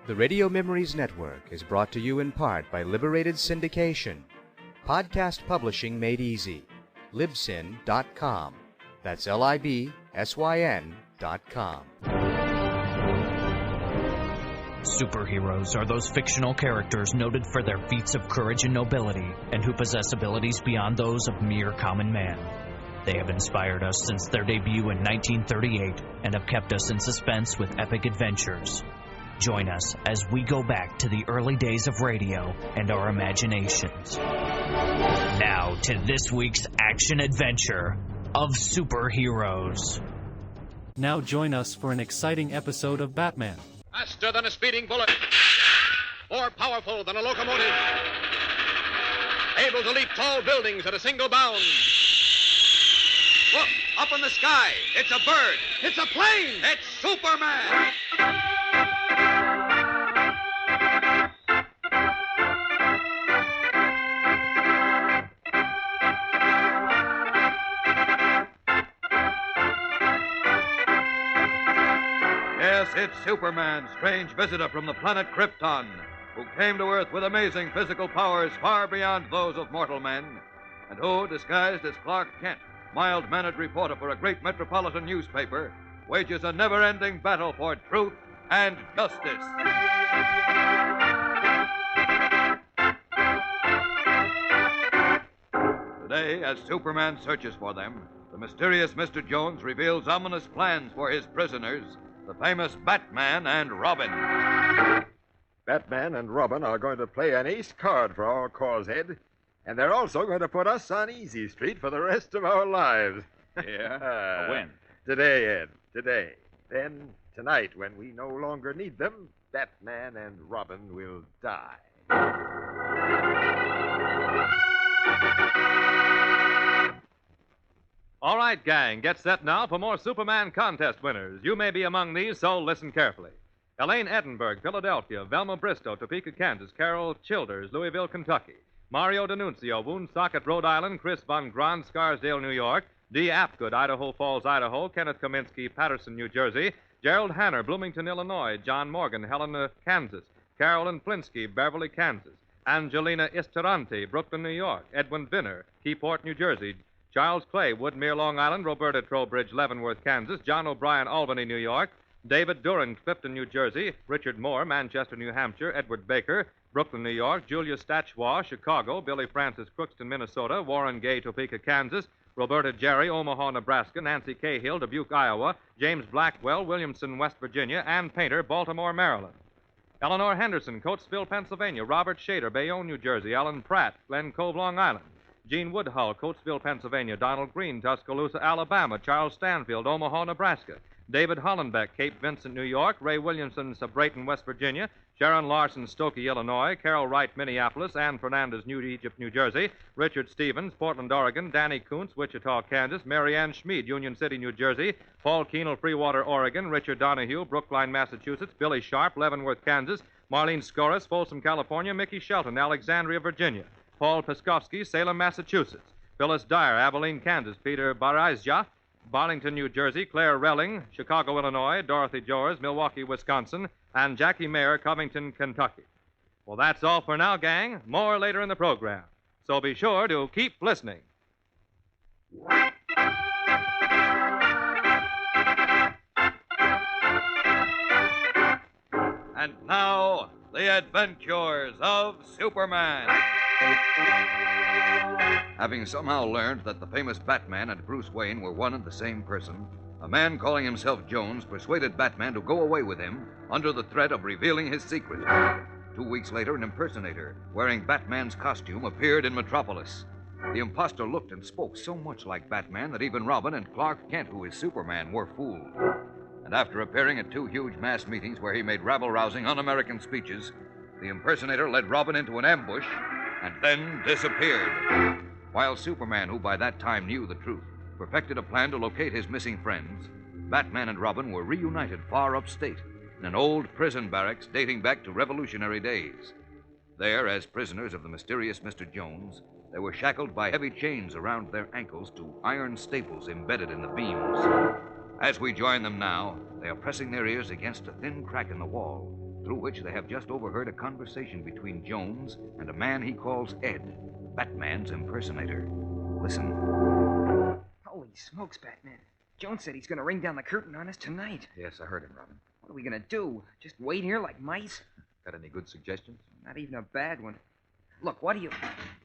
The Radio Memories Network is brought to you in part by Liberated Syndication. Podcast publishing made easy. Libsyn.com. That's Libsyn.com. Superheroes are those fictional characters noted for their feats of courage and nobility, and who possess abilities beyond those of mere common man. They have inspired us since their debut in 1938 and have kept us in suspense with epic adventures. Join us as we go back to the early days of radio and our imaginations. Now to this week's action-adventure of superheroes. Now join us for an exciting episode of Batman. Faster than a speeding bullet. More powerful than a locomotive. Able to leap tall buildings at a single bound. Look, up in the sky. It's a bird. It's a plane. It's Superman. Yes, it's Superman, strange visitor from the planet Krypton, who came to Earth with amazing physical powers far beyond those of mortal men, and who, disguised as Clark Kent, mild-mannered reporter for a great metropolitan newspaper, wages a never-ending battle for truth and justice. Today, as Superman searches for them, the mysterious Mr. Jones reveals ominous plans for his prisoners, the famous Batman and Robin. Batman and Robin are going to play an ace card for our cause, Ed. And they're also going to put us on Easy Street for the rest of our lives. Yeah? When? Today, Ed. Today. Then, tonight, when we no longer need them, Batman and Robin will die. All right, gang, get set now for more Superman contest winners. You may be among these, so listen carefully. Elaine Edinburgh, Philadelphia. Velma Bristow, Topeka, Kansas. Carol Childers, Louisville, Kentucky. Mario D'Annunzio, Woonsocket, Rhode Island. Chris Von Grant, Scarsdale, New York. Dee Apgood, Idaho Falls, Idaho. Kenneth Kaminsky, Patterson, New Jersey. Gerald Hanner, Bloomington, Illinois. John Morgan, Helena, Kansas. Carolyn Plinsky, Beverly, Kansas. Angelina Istaranti, Brooklyn, New York. Edwin Vinner, Keyport, New Jersey. Charles Clay, Woodmere, Long Island. Roberta Trowbridge, Leavenworth, Kansas. John O'Brien, Albany, New York. David Duran, Clifton, New Jersey. Richard Moore, Manchester, New Hampshire. Edward Baker, Brooklyn, New York. Julia Stachwa, Chicago. Billy Francis, Crookston, Minnesota. Warren Gay, Topeka, Kansas. Roberta Jerry, Omaha, Nebraska. Nancy Cahill, Dubuque, Iowa. James Blackwell, Williamson, West Virginia. Ann Painter, Baltimore, Maryland. Eleanor Henderson, Coatesville, Pennsylvania. Robert Shader, Bayonne, New Jersey. Alan Pratt, Glen Cove, Long Island. Gene Woodhull, Coatesville, Pennsylvania. Donald Green, Tuscaloosa, Alabama. Charles Stanfield, Omaha, Nebraska. David Hollenbeck, Cape Vincent, New York. Ray Williamson, Brayton, West Virginia. Sharon Larson, Stokey, Illinois. Carol Wright, Minneapolis. Ann Fernandez, New Egypt, New Jersey. Richard Stevens, Portland, Oregon. Danny Kuntz, Wichita, Kansas. Mary Ann Schmid, Union City, New Jersey. Paul Keenel, Freewater, Oregon. Richard Donahue, Brookline, Massachusetts. Billy Sharp, Leavenworth, Kansas. Marlene Scoris, Folsom, California. Mickey Shelton, Alexandria, Virginia. Paul Piskovsky, Salem, Massachusetts. Phyllis Dyer, Abilene, Kansas. Peter Barazja, Barlington, New Jersey. Claire Relling, Chicago, Illinois. Dorothy Jors, Milwaukee, Wisconsin. And Jackie Mayer, Covington, Kentucky. Well, that's all for now, gang. More later in the program. So be sure to keep listening. And now, the adventures of Superman. Having somehow learned that the famous Batman and Bruce Wayne were one and the same person, a man calling himself Jones persuaded Batman to go away with him under the threat of revealing his secret. 2 weeks later, an impersonator wearing Batman's costume appeared in Metropolis. The imposter looked and spoke so much like Batman that even Robin and Clark Kent, who is Superman, were fooled. And after appearing at 2 huge mass meetings where he made rabble-rousing, un-American speeches, the impersonator led Robin into an ambush and then disappeared. While Superman, who by that time knew the truth, perfected a plan to locate his missing friends, Batman and Robin were reunited far upstate in an old prison barracks dating back to Revolutionary days. There, as prisoners of the mysterious Mr. Jones, they were shackled by heavy chains around their ankles to iron staples embedded in the beams. As we join them now, they are pressing their ears against a thin crack in the wall, through which they have just overheard a conversation between Jones and a man he calls Ed, Batman's impersonator. Listen. Holy smokes, Batman. Jones said he's going to ring down the curtain on us tonight. Yes, I heard him, Robin. What are we going to do? Just wait here like mice? Got any good suggestions? Not even a bad one. Look, what do you...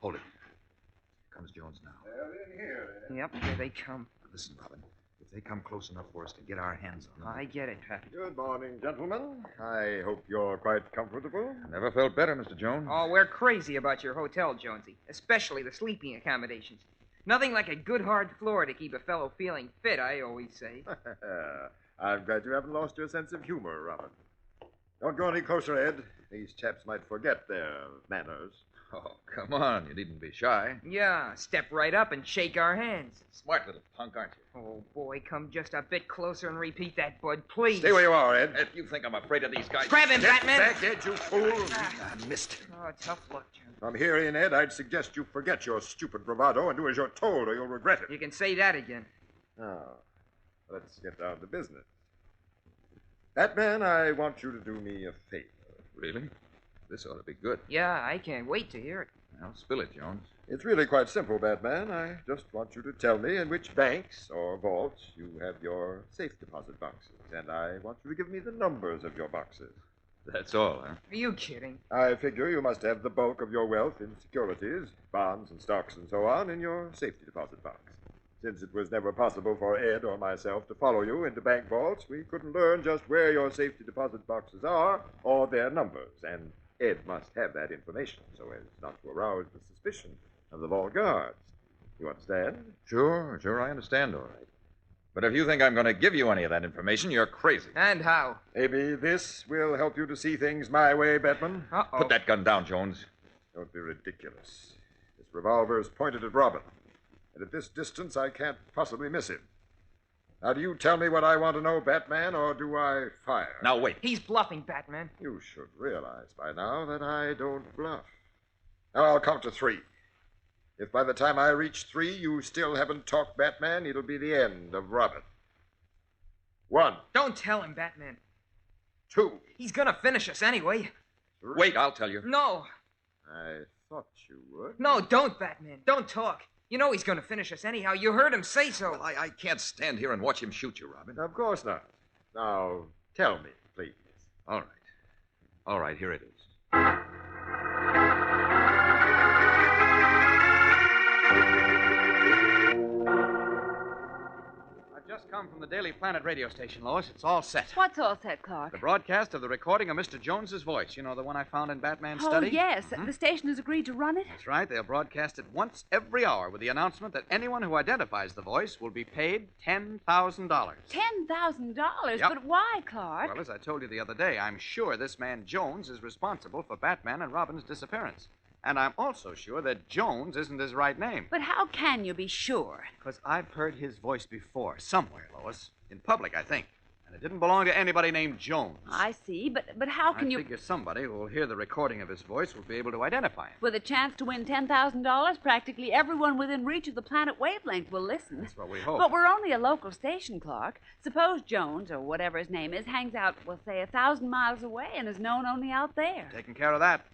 Hold it. Here comes Jones now. They're in here. Yep, here they come. Listen, Robin. If they come close enough for us to get our hands on them... I get it, Pat. Good morning, gentlemen. I hope you're quite comfortable. Never felt better, Mr. Jones. Oh, we're crazy about your hotel, Jonesy. Especially the sleeping accommodations. Nothing like a good hard floor to keep a fellow feeling fit, I always say. I'm glad you haven't lost your sense of humor, Robin. Don't go any closer, Ed. These chaps might forget their manners. Oh, come on. You needn't be shy. Yeah, step right up and shake our hands. Smart little punk, aren't you? Oh, boy, come just a bit closer and repeat that, Bud, please. Stay where you are, Ed. If you think I'm afraid of these guys... Grab him, Get Batman! back, Ed, you fool. I missed. Oh, tough luck, Jones. From here in, Ed, I'd suggest you forget your stupid bravado and do as you're told, or you'll regret it. You can say that again. Now, let's get down to business. Batman, I want you to do me a favor. Really? This ought to be good. Yeah, I can't wait to hear it. Well, spill it, Jones. It's really quite simple, Batman. I just want you to tell me in which banks or vaults you have your safe deposit boxes, and I want you to give me the numbers of your boxes. That's all, huh? Are you kidding? I figure you must have the bulk of your wealth in securities, bonds and stocks and so on, in your safety deposit box. Since it was never possible for Ed or myself to follow you into bank vaults, we couldn't learn just where your safety deposit boxes are or their numbers, and Ed must have that information so as not to arouse the suspicion of the vault guards. You understand? Sure, I understand, all right. But if you think I'm going to give you any of that information, you're crazy. And how? Maybe this will help you to see things my way, Batman. Uh-oh. Put that gun down, Jones. Don't be ridiculous. This revolver is pointed at Robin, and at this distance I can't possibly miss him. Now, do you tell me what I want to know, Batman, or do I fire? Now, wait. He's bluffing, Batman. You should realize by now that I don't bluff. Now, I'll count to 3. If by the time I reach 3 you still haven't talked Batman, it'll be the end of Robin. 1. Don't tell him, Batman. 2. He's gonna finish us anyway. 3. Wait, I'll tell you. No. I thought you would. No, don't, Batman. Don't talk. You know he's gonna finish us anyhow. You heard him say so. Well, I can't stand here and watch him shoot you, Robin. Of course not. Now, tell me, please. All right. All right, here it is. I've just come from the Daily Planet radio station, Lois. It's all set. What's all set, Clark? The broadcast of the recording of Mr. Jones's voice. You know, the one I found in Batman's study? Yes. The station has agreed to run it. That's right. They'll broadcast it once every hour with the announcement that anyone who identifies the voice will be paid $10,000. $10,000? Yep. But why, Clark? Well, as I told you the other day, I'm sure this man Jones is responsible for Batman and Robin's disappearance. And I'm also sure that Jones isn't his right name. But how can you be sure? Because I've heard his voice before, somewhere, Lois. In public, I think. And it didn't belong to anybody named Jones. I see, but how can I you... figure somebody who will hear the recording of his voice will be able to identify him. With a chance to win $10,000, practically everyone within reach of the planet wavelength will listen. That's what we hope. But we're only a local station, Clark. Suppose Jones, or whatever his name is, hangs out, we'll say, 1,000 miles away and is known only out there. Taking care of that.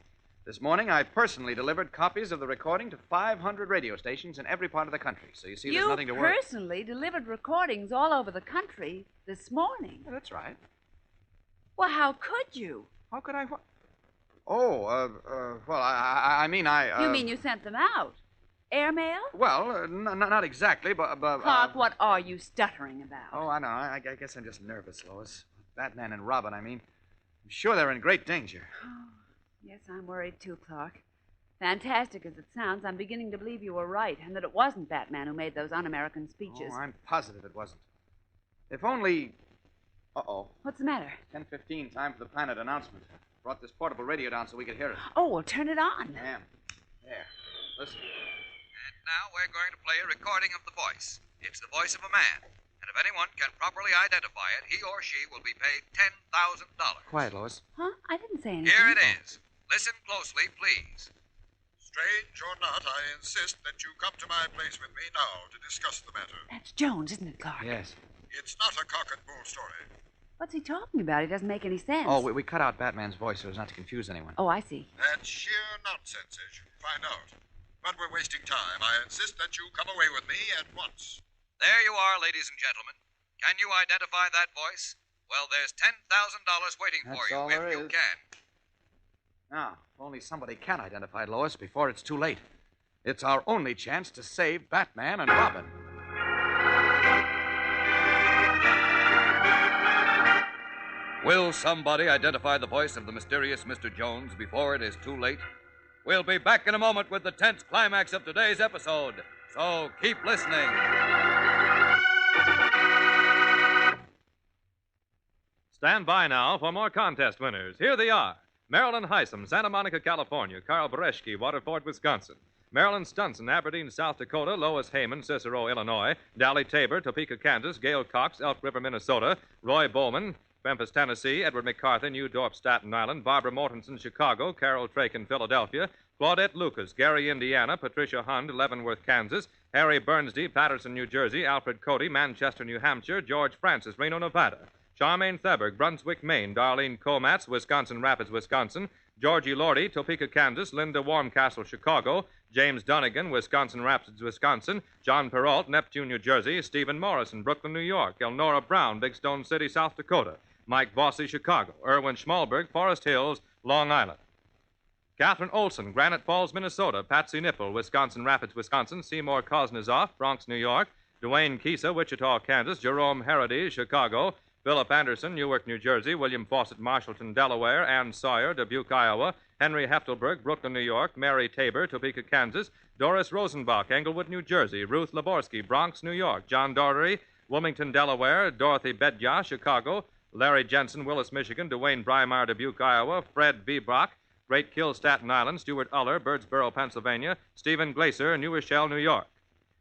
This morning, I personally delivered copies of the recording to 500 radio stations in every part of the country. So you see, there's nothing to worry. You personally delivered recordings all over the country this morning. Yeah, that's right. Well, how could you? How could I... well, I mean, I... You mean you sent them out? Airmail? Well, not exactly, but... Clark, what are you stuttering about? Oh, I know. I guess I'm just nervous, Lois. Batman and Robin, I mean. I'm sure they're in great danger. Yes, I'm worried too, Clark. Fantastic as it sounds, I'm beginning to believe you were right, and that it wasn't Batman who made those un-American speeches. Oh, I'm positive it wasn't. If only... Uh-oh. What's the matter? 10:15, time for the Planet announcement. Brought this portable radio down so we could hear it. Oh, well, turn it on. Ma'am. There. Listen. And now we're going to play a recording of the voice. It's the voice of a man. And if anyone can properly identify it, he or she will be paid $10,000. Quiet, Lois. Huh? I didn't say anything. Here it is. Listen closely, please. Strange or not, I insist that you come to my place with me now to discuss the matter. That's Jones, isn't it, Clark? Yes. It's not a cock and bull story. What's he talking about? It doesn't make any sense. Oh, we cut out Batman's voice so as not to confuse anyone. Oh, I see. That's sheer nonsense, as you can find out. But we're wasting time. I insist that you come away with me at once. There you are, ladies and gentlemen. Can you identify that voice? Well, there's $10,000 waiting for That's you all if there you is. can. Now, if only somebody can identify Lois before it's too late. It's our only chance to save Batman and Robin. Will somebody identify the voice of the mysterious Mr. Jones before it is too late? We'll be back in a moment with the tense climax of today's episode, so keep listening. Stand by now for more contest winners. Here they are. Marilyn Heisem, Santa Monica, California. Carl Bereshki, Waterford, Wisconsin. Marilyn Stunson, Aberdeen, South Dakota. Lois Heyman, Cicero, Illinois. Dally Tabor, Topeka, Kansas. Gail Cox, Elk River, Minnesota. Roy Bowman, Memphis, Tennessee. Edward McCarthy, New Dorp, Staten Island. Barbara Mortensen, Chicago. Carol Traken, Philadelphia. Claudette Lucas, Gary, Indiana. Patricia Hund, Leavenworth, Kansas. Harry Bernsby, Patterson, New Jersey. Alfred Cody, Manchester, New Hampshire. George Francis, Reno, Nevada. Charmaine Theberg, Brunswick, Maine. Darlene Komatz, Wisconsin Rapids, Wisconsin. Georgie Lordy, Topeka, Kansas. Linda Warmcastle, Chicago. James Dunnigan, Wisconsin Rapids, Wisconsin. John Perrault, Neptune, New Jersey. Stephen Morrison, Brooklyn, New York. Elnora Brown, Big Stone City, South Dakota. Mike Vossi, Chicago. Erwin Schmalberg, Forest Hills, Long Island. Catherine Olson, Granite Falls, Minnesota. Patsy Nipple, Wisconsin Rapids, Wisconsin. Seymour Kosnizoff, Bronx, New York. Dwayne Kisa, Wichita, Kansas. Jerome Herody, Chicago. Philip Anderson, Newark, New Jersey. William Fawcett, Marshallton, Delaware. Ann Sawyer, Dubuque, Iowa. Henry Heftelberg, Brooklyn, New York. Mary Tabor, Topeka, Kansas. Doris Rosenbach, Englewood, New Jersey. Ruth Laborsky, Bronx, New York. John Daugherty, Wilmington, Delaware. Dorothy Bedja, Chicago. Larry Jensen, Willis, Michigan. Dwayne Brymar, Dubuque, Iowa. Fred V. Brock, Great Kill, Staten Island. Stuart Uller, Birdsboro, Pennsylvania. Stephen Glaser, New Rochelle, New York.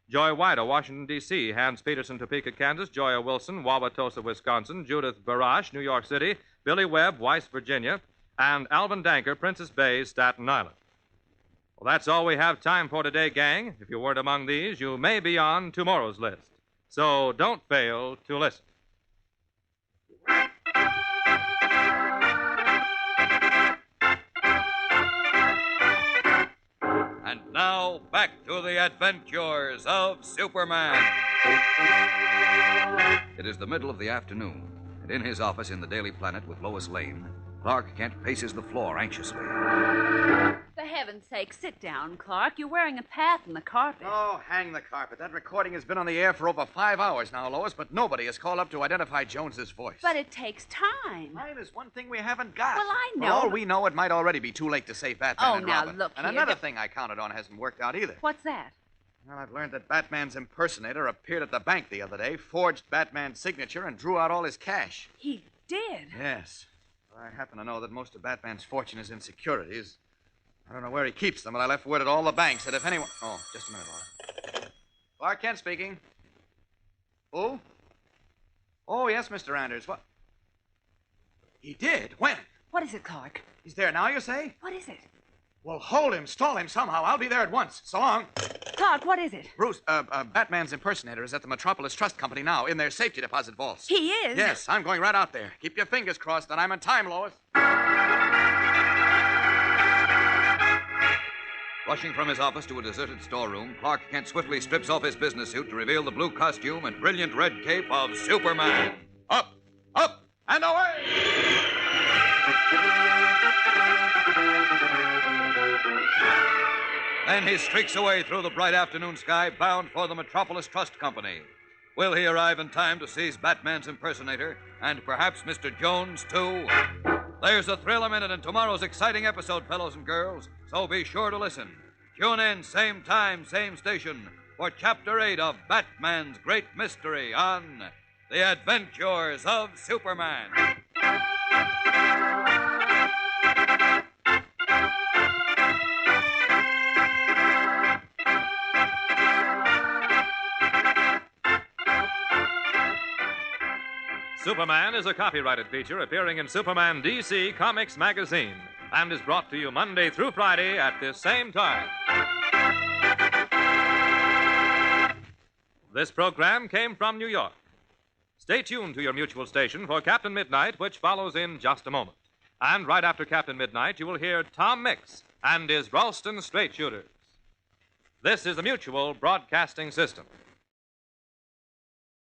Joy Wider, Washington, D.C., Hans Peterson, Topeka, Kansas, Joya Wilson, Wauwatosa, Wisconsin, Judith Barash, New York City, Billy Webb, Weiss, Virginia, and Alvin Danker, Princess Bay, Staten Island. Well, that's all we have time for today, gang. If you weren't among these, you may be on tomorrow's list. So don't fail to listen. And now, back to the adventures of Superman. It is the middle of the afternoon, and in his office in the Daily Planet with Lois Lane, Clark Kent paces the floor anxiously. For heaven's sake, sit down, Clark. You're wearing a path in the carpet. Oh, hang the carpet. That recording has been on the air for over 5 hours now, Lois, but nobody has called up to identify Jones's voice. But it takes time. Time is one thing we haven't got. Well, I know. For all we know, it might already be too late to save Batman Oh, and now, Robin. look And here. another thing I counted on hasn't worked out either. What's that? Well, I've learned that Batman's impersonator appeared at the bank the other day, forged Batman's signature, and drew out all his cash. He did? Yes. I happen to know that most of Batman's fortune is in securities. I don't know where he keeps them, but I left word at all the banks that if anyone... Oh, just a minute, Laura. Clark Kent speaking. Who? Oh, yes, Mr. Anders. What? He did? When? What is it, Clark? He's there now, you say? What is it? Well, hold him, stall him somehow. I'll be there at once. So long. Clark, what is it? Bruce, Batman's impersonator is at the Metropolis Trust Company now, in their safety deposit vaults. He is? Yes, I'm going right out there. Keep your fingers crossed that I'm in time, Lois. Rushing from his office to a deserted storeroom, Clark Kent swiftly strips off his business suit to reveal the blue costume and brilliant red cape of Superman. Up, up, and away! Then he streaks away through the bright afternoon sky, bound for the Metropolis Trust Company. Will he arrive in time to seize Batman's impersonator, and perhaps Mr. Jones, too? There's a thrill a minute in tomorrow's exciting episode, fellows and girls, so be sure to listen. Tune in, same time, same station, for Chapter 8 of Batman's Great Mystery on The Adventures of Superman. Superman is a copyrighted feature appearing in Superman DC Comics magazine and is brought to you Monday through Friday at this same time. This program came from New York. Stay tuned to your Mutual station for Captain Midnight, which follows in just a moment. And right after Captain Midnight, you will hear Tom Mix and his Ralston Straight Shooters. This is the Mutual Broadcasting System.